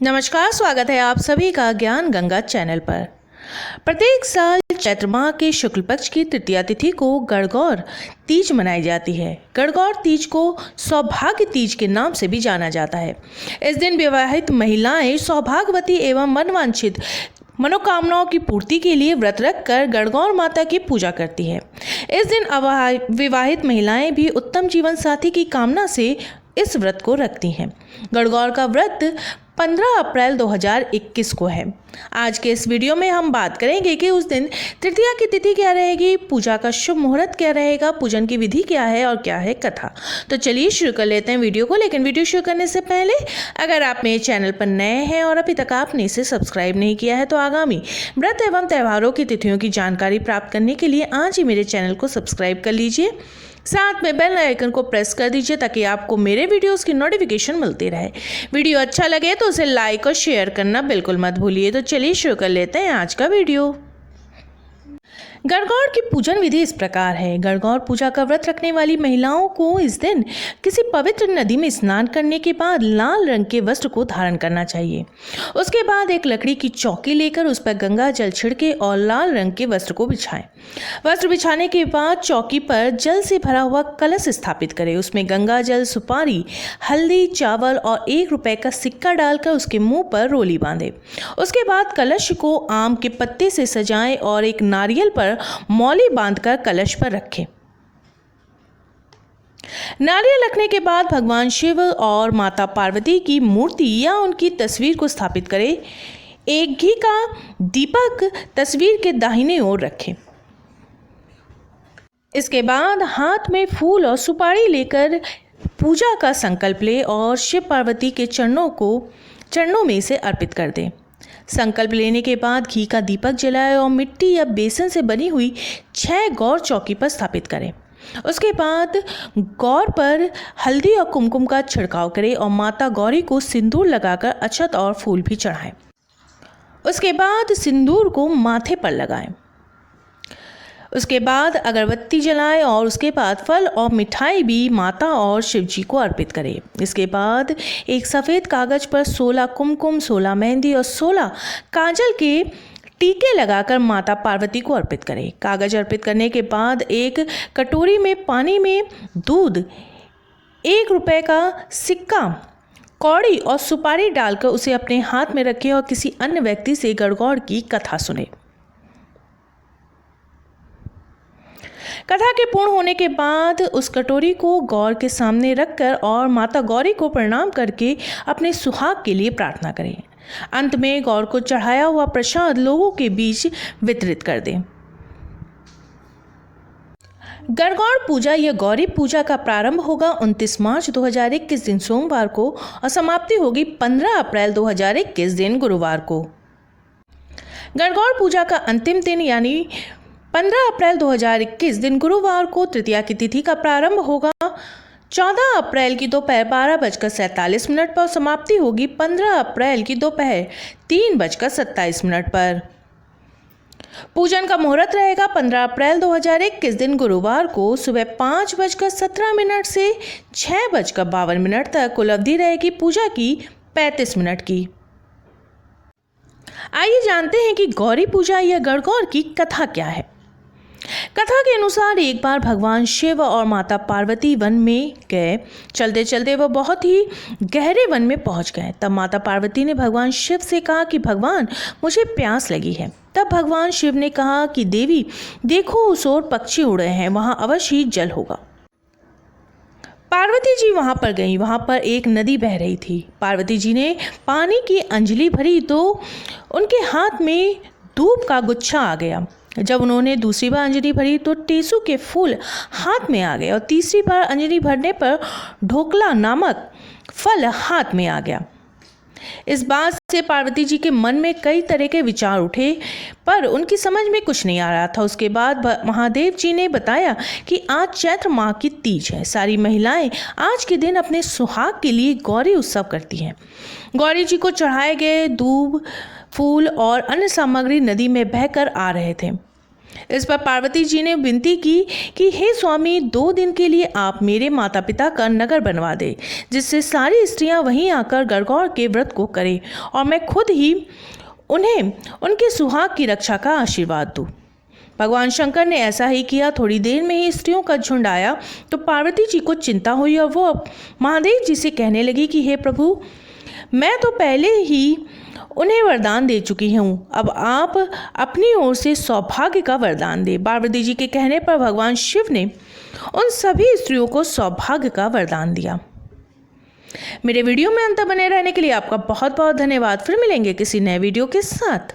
नमस्कार, स्वागत है आप सभी का ज्ञान गंगा चैनल पर। प्रत्येक साल चैत्र माह के शुक्ल पक्ष की तृतीया तिथि को गणगौर तीज मनाई जाती है। गणगौर तीज को सौभाग्य तीज के नाम से भी जाना जाता है। इस दिन विवाहित महिलाएं सौभाग्यवती एवं मनवांछित मनोकामनाओं की पूर्ति के लिए व्रत रखकर गणगौर माता की पूजा करती है। इस दिन विवाहित महिलाएं भी उत्तम जीवन साथी की कामना से इस व्रत को रखती हैं। गणगौर का व्रत 15 अप्रैल 2021 को है। आज के इस वीडियो में हम बात करेंगे कि उस दिन तृतीया की तिथि क्या रहेगी, पूजा का शुभ मुहूर्त क्या रहेगा, पूजन की विधि क्या है और क्या है कथा। तो चलिए शुरू कर लेते हैं वीडियो को। लेकिन वीडियो शुरू करने से पहले अगर आप मेरे चैनल पर नए हैं और अभी तक आपने इसे सब्सक्राइब नहीं किया है तो आगामी व्रत एवं त्योहारों की तिथियों की जानकारी प्राप्त करने के लिए आज ही मेरे चैनल को सब्सक्राइब कर लीजिए। साथ में बेल आइकन को प्रेस कर दीजिए ताकि आपको मेरे वीडियोस की नोटिफिकेशन मिलती रहे। वीडियो अच्छा लगे तो उसे लाइक और शेयर करना बिल्कुल मत भूलिए। तो चलिए शुरू कर लेते हैं आज का वीडियो। गणगौर की पूजन विधि इस प्रकार है। गणगौर पूजा का व्रत रखने वाली महिलाओं को इस दिन किसी पवित्र नदी में स्नान करने के बाद लाल रंग के वस्त्र को धारण करना चाहिए। उसके बाद एक लकड़ी की चौकी लेकर उस पर गंगा जल छिड़के और लाल रंग के वस्त्र को बिछाएं। वस्त्र बिछाने के बाद चौकी पर जल से भरा हुआ कलश स्थापित करें। उसमें गंगा जल, सुपारी, हल्दी, चावल और 1 रुपए का सिक्का डालकर उसके मुंह पर रोली बांधे। उसके बाद कलश को आम के पत्ते से सजाएं और एक नारियल पर मौली बांधकर कलश पर रखें। नारियल रखने के बाद भगवान शिव और माता पार्वती की मूर्ति या उनकी तस्वीर को स्थापित करें। एक घी का दीपक तस्वीर के दाहिने ओर रखें। इसके बाद हाथ में फूल और सुपारी लेकर पूजा का संकल्प लें और शिव पार्वती के चरणों में इसे अर्पित कर दें। संकल्प लेने के बाद घी का दीपक जलाएं और मिट्टी या बेसन से बनी हुई 6 गौर चौकी पर स्थापित करें। उसके बाद गौर पर हल्दी और कुमकुम का छिड़काव करें और माता गौरी को सिंदूर लगाकर अक्षत और फूल भी चढ़ाएं। उसके बाद सिंदूर को माथे पर लगाएं। उसके बाद अगरबत्ती जलाएं और उसके बाद फल और मिठाई भी माता और शिव जी को अर्पित करें। इसके बाद एक सफ़ेद कागज पर 16 कुमकुम, 16 मेहंदी और 16 काजल के टीके लगाकर माता पार्वती को अर्पित करें। कागज अर्पित करने के बाद एक कटोरी में पानी में दूध, 1 रुपए का सिक्का, कौड़ी और सुपारी डालकर उसे अपने हाथ में रखें और किसी अन्य व्यक्ति से गणगौर की कथा सुने। कथा के पूर्ण होने के बाद उस कटोरी को गौर के सामने रखकर और माता गौरी को प्रणाम करके अपने सुहाग के लिए प्रार्थना करें। अंत में गौर को चढ़ाया हुआ प्रसाद लोगों के बीच वितरित कर दें। गणगौर पूजा या गौरी पूजा का प्रारंभ होगा 29 मार्च 2021 दिन सोमवार को और समाप्ति होगी 15 अप्रैल 2021 दिन गुरुवार को। गणगौर पूजा का अंतिम दिन यानी 15 अप्रैल 2021 दिन गुरुवार को तृतीया की तिथि का प्रारंभ होगा 14 अप्रैल की दोपहर 12:47 पर। समाप्ति होगी 15 अप्रैल की दोपहर 3:27 पर। पूजन का मुहूर्त रहेगा 15 अप्रैल 2021 दिन गुरुवार को सुबह 5:17 से 6:52 तक। कुल अवधि रहेगी पूजा की 35 मिनट की। आइए जानते हैं कि गौरी पूजा या गणगौर की कथा क्या है। कथा के अनुसार एक बार भगवान शिव और माता पार्वती वन में गए। चलते चलते वह बहुत ही गहरे वन में पहुंच गए। तब माता पार्वती ने भगवान शिव से कहा कि भगवान, मुझे प्यास लगी है। तब भगवान शिव ने कहा कि देवी देखो, उस ओर पक्षी उड़ रहे हैं, वहां अवश्य ही जल होगा। पार्वती जी वहां पर गईं। वहां पर एक नदी बह रही थी। पार्वती जी ने पानी की अंजलि भरी तो उनके हाथ में धूप का गुच्छा आ गया। जब उन्होंने दूसरी बार अंजलि भरी तो टेसू के फूल हाथ में आ गए और तीसरी बार अंजलि भरने पर ढोकला नामक फल हाथ में आ गया। इस बात से पार्वती जी के मन में कई तरह के विचार उठे पर उनकी समझ में कुछ नहीं आ रहा था। उसके बाद महादेव जी ने बताया कि आज चैत्र माह की तीज है। सारी महिलाएं आज के दिन अपने सुहाग के लिए गौरी उत्सव करती हैं। गौरी जी को चढ़ाए गए दूब, फूल और अन्य सामग्री नदी में बहकर आ रहे थे। इस पर पार्वती जी ने विनती की कि हे स्वामी, 2 दिन के लिए आप मेरे माता पिता का नगर बनवा दे, जिससे सारी स्त्रियां वहीं आकर गणगौर के व्रत को करें और मैं खुद ही उन्हें उनके सुहाग की रक्षा का आशीर्वाद दूं। भगवान शंकर ने ऐसा ही किया। थोड़ी देर में ही स्त्रियों का झुंड आया तो पार्वती जी को चिंता हुई और वो महादेव जी से कहने लगी कि हे प्रभु, मैं तो पहले ही उन्हें वरदान दे चुकी हूँ, अब आप अपनी ओर से सौभाग्य का वरदान दें। पार्वती जी के कहने पर भगवान शिव ने उन सभी स्त्रियों को सौभाग्य का वरदान दिया। मेरे वीडियो में अंत बने रहने के लिए आपका बहुत बहुत धन्यवाद। फिर मिलेंगे किसी नए वीडियो के साथ।